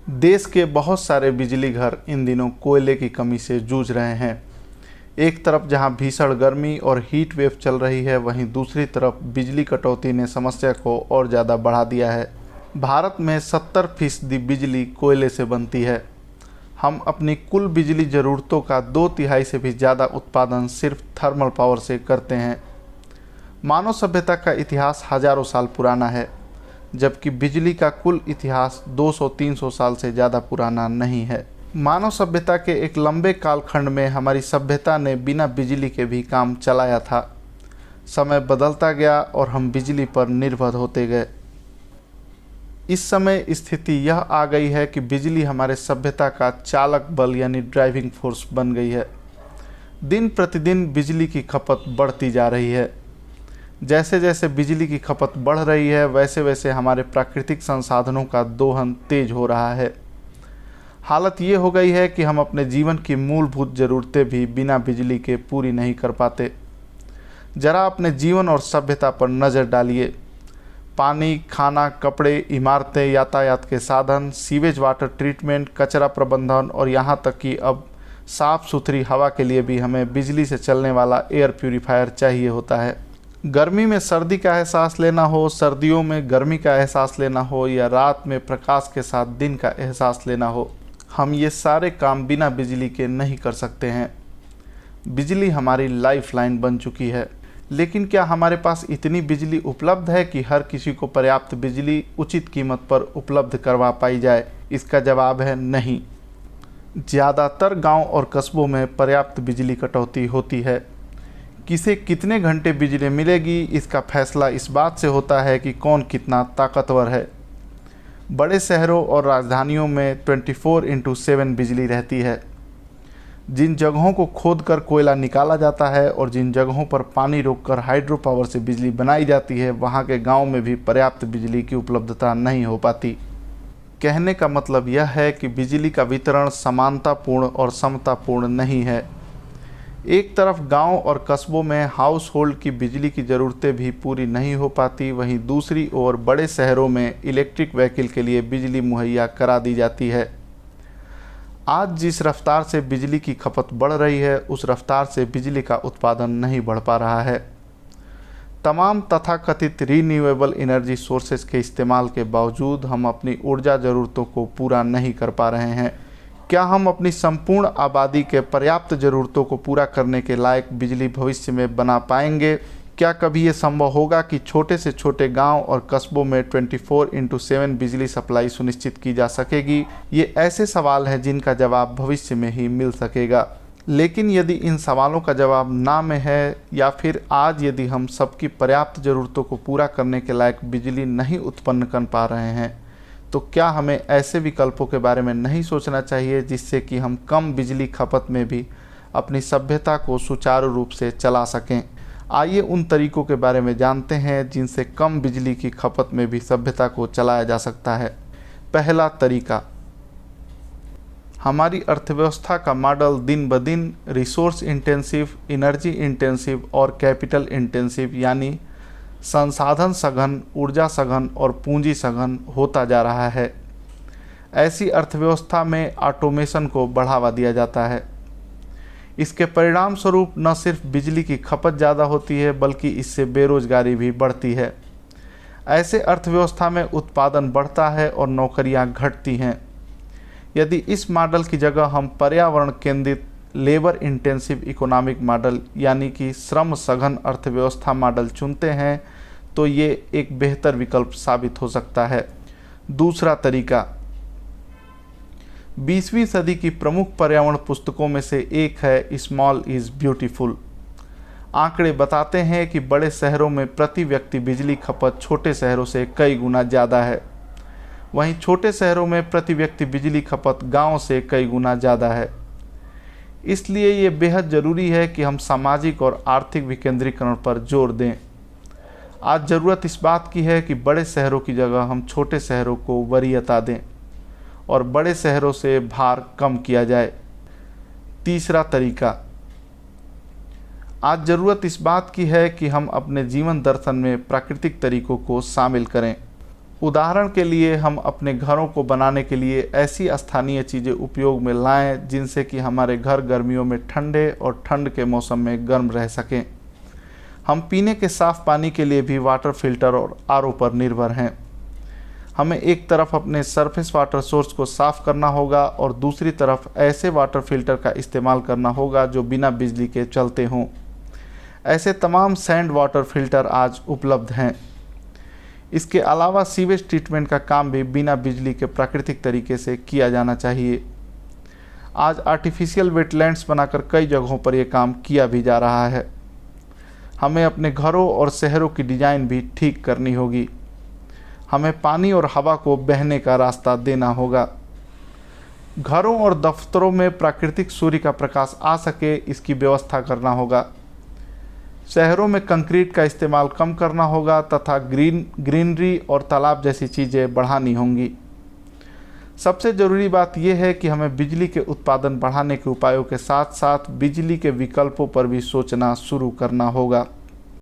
देश के बहुत सारे बिजली घर इन दिनों कोयले की कमी से जूझ रहे हैं। एक तरफ जहां भीषण गर्मी और हीट वेव चल रही है, वहीं दूसरी तरफ बिजली कटौती ने समस्या को और ज़्यादा बढ़ा दिया है। भारत में 70% बिजली कोयले से बनती है। हम अपनी कुल बिजली ज़रूरतों का 2/3 से भी ज़्यादा उत्पादन सिर्फ थर्मल पावर से करते हैं। मानव सभ्यता का इतिहास हजारों साल पुराना है, जबकि बिजली का कुल इतिहास 200-300 साल से ज़्यादा पुराना नहीं है। मानव सभ्यता के एक लंबे कालखंड में हमारी सभ्यता ने बिना बिजली के भी काम चलाया था। समय बदलता गया और हम बिजली पर निर्भर होते गए। इस समय स्थिति यह आ गई है कि बिजली हमारे सभ्यता का चालक बल यानी ड्राइविंग फोर्स बन गई है। दिन प्रतिदिन बिजली की खपत बढ़ती जा रही है। जैसे जैसे बिजली की खपत बढ़ रही है, वैसे वैसे हमारे प्राकृतिक संसाधनों का दोहन तेज हो रहा है। हालत ये हो गई है कि हम अपने जीवन की मूलभूत ज़रूरतें भी बिना बिजली के पूरी नहीं कर पाते। जरा अपने जीवन और सभ्यता पर नज़र डालिए। पानी, खाना, कपड़े, इमारतें, यातायात के साधन, सीवेज वाटर ट्रीटमेंट, कचरा प्रबंधन और यहाँ तक कि अब साफ़ सुथरी हवा के लिए भी हमें बिजली से चलने वाला एयर प्यूरीफायर चाहिए होता है। गर्मी में सर्दी का एहसास लेना हो, सर्दियों में गर्मी का एहसास लेना हो या रात में प्रकाश के साथ दिन का एहसास लेना हो, हम ये सारे काम बिना बिजली के नहीं कर सकते हैं। बिजली हमारी लाइफलाइन बन चुकी है। लेकिन क्या हमारे पास इतनी बिजली उपलब्ध है कि हर किसी को पर्याप्त बिजली उचित कीमत पर उपलब्ध करवा पाई जाए? इसका जवाब है नहीं। ज़्यादातर गांव और कस्बों में पर्याप्त बिजली कटौती होती है। किसे कितने घंटे बिजली मिलेगी, इसका फैसला इस बात से होता है कि कौन कितना ताकतवर है। बड़े शहरों और राजधानियों में 24/7 बिजली रहती है। जिन जगहों को खोदकर कोयला निकाला जाता है और जिन जगहों पर पानी रोककर हाइड्रो पावर से बिजली बनाई जाती है, वहाँ के गांव में भी पर्याप्त बिजली की उपलब्धता नहीं हो पाती। कहने का मतलब यह है कि बिजली का वितरण समानतापूर्ण और समतापूर्ण नहीं है। एक तरफ गांव और कस्बों में हाउस होल्ड की बिजली की ज़रूरतें भी पूरी नहीं हो पाती, वहीं दूसरी ओर बड़े शहरों में इलेक्ट्रिक व्हीकल के लिए बिजली मुहैया करा दी जाती है। आज जिस रफ्तार से बिजली की खपत बढ़ रही है, उस रफ्तार से बिजली का उत्पादन नहीं बढ़ पा रहा है। तमाम तथाकथित रीन्यूएबल एनर्जी सोर्सेज के इस्तेमाल के बावजूद हम अपनी ऊर्जा ज़रूरतों को पूरा नहीं कर पा रहे हैं। क्या हम अपनी संपूर्ण आबादी के पर्याप्त ज़रूरतों को पूरा करने के लायक बिजली भविष्य में बना पाएंगे? क्या कभी ये संभव होगा कि छोटे से छोटे गांव और कस्बों में 24/7 बिजली सप्लाई सुनिश्चित की जा सकेगी? ये ऐसे सवाल हैं जिनका जवाब भविष्य में ही मिल सकेगा। लेकिन यदि इन सवालों का जवाब ना में है, या फिर आज यदि हम सबकी पर्याप्त ज़रूरतों को पूरा करने के लायक बिजली नहीं उत्पन्न कर पा रहे हैं, तो क्या हमें ऐसे विकल्पों के बारे में नहीं सोचना चाहिए जिससे कि हम कम बिजली खपत में भी अपनी सभ्यता को सुचारू रूप से चला सकें? आइए उन तरीकों के बारे में जानते हैं जिनसे कम बिजली की खपत में भी सभ्यता को चलाया जा सकता है। पहला तरीका, हमारी अर्थव्यवस्था का मॉडल दिन ब दिन रिसोर्स इंटेंसिव, एनर्जी इंटेंसिव और कैपिटल इंटेंसिव यानी संसाधन सघन, ऊर्जा सघन और पूंजी सघन होता जा रहा है। ऐसी अर्थव्यवस्था में ऑटोमेशन को बढ़ावा दिया जाता है। इसके परिणाम स्वरूप न सिर्फ बिजली की खपत ज़्यादा होती है, बल्कि इससे बेरोजगारी भी बढ़ती है। ऐसे अर्थव्यवस्था में उत्पादन बढ़ता है और नौकरियां घटती हैं। यदि इस मॉडल की जगह हम पर्यावरण केंद्रित लेबर इंटेंसिव इकोनॉमिक मॉडल यानी कि श्रम सघन अर्थव्यवस्था मॉडल चुनते हैं, तो ये एक बेहतर विकल्प साबित हो सकता है। दूसरा तरीका, 20वीं सदी की प्रमुख पर्यावरण पुस्तकों में से एक है स्मॉल इज़ ब्यूटीफुल। आंकड़े बताते हैं कि बड़े शहरों में प्रति व्यक्ति बिजली खपत छोटे शहरों से कई गुना ज़्यादा है। वहीं छोटे शहरों में प्रति व्यक्ति बिजली खपत गांव से कई गुना ज़्यादा है। इसलिए ये बेहद ज़रूरी है कि हम सामाजिक और आर्थिक विकेंद्रीकरण पर जोर दें। आज ज़रूरत इस बात की है कि बड़े शहरों की जगह हम छोटे शहरों को वरीयता दें और बड़े शहरों से भार कम किया जाए। तीसरा तरीका, आज ज़रूरत इस बात की है कि हम अपने जीवन दर्शन में प्राकृतिक तरीकों को शामिल करें। उदाहरण के लिए हम अपने घरों को बनाने के लिए ऐसी स्थानीय चीज़ें उपयोग में लाएं जिनसे कि हमारे घर गर्मियों में ठंडे और ठंड के मौसम में गर्म रह सकें। हम पीने के साफ़ पानी के लिए भी वाटर फिल्टर और आरओ पर निर्भर हैं। हमें एक तरफ अपने सरफेस वाटर सोर्स को साफ़ करना होगा और दूसरी तरफ ऐसे वाटर फिल्टर का इस्तेमाल करना होगा जो बिना बिजली के चलते हों। ऐसे तमाम सैंड वाटर फिल्टर आज उपलब्ध हैं। इसके अलावा सीवेज ट्रीटमेंट का काम भी बिना बिजली के प्राकृतिक तरीके से किया जाना चाहिए। आज आर्टिफिशियल वेटलैंड्स बनाकर कई जगहों पर यह काम किया भी जा रहा है। हमें अपने घरों और शहरों की डिज़ाइन भी ठीक करनी होगी। हमें पानी और हवा को बहने का रास्ता देना होगा। घरों और दफ्तरों में प्राकृतिक सूर्य का प्रकाश आ सके, इसकी व्यवस्था करना होगा। शहरों में कंक्रीट का इस्तेमाल कम करना होगा तथा ग्रीनरी और तालाब जैसी चीज़ें बढ़ानी होंगी। सबसे ज़रूरी बात यह है कि हमें बिजली के उत्पादन बढ़ाने के उपायों के साथ साथ बिजली के विकल्पों पर भी सोचना शुरू करना होगा।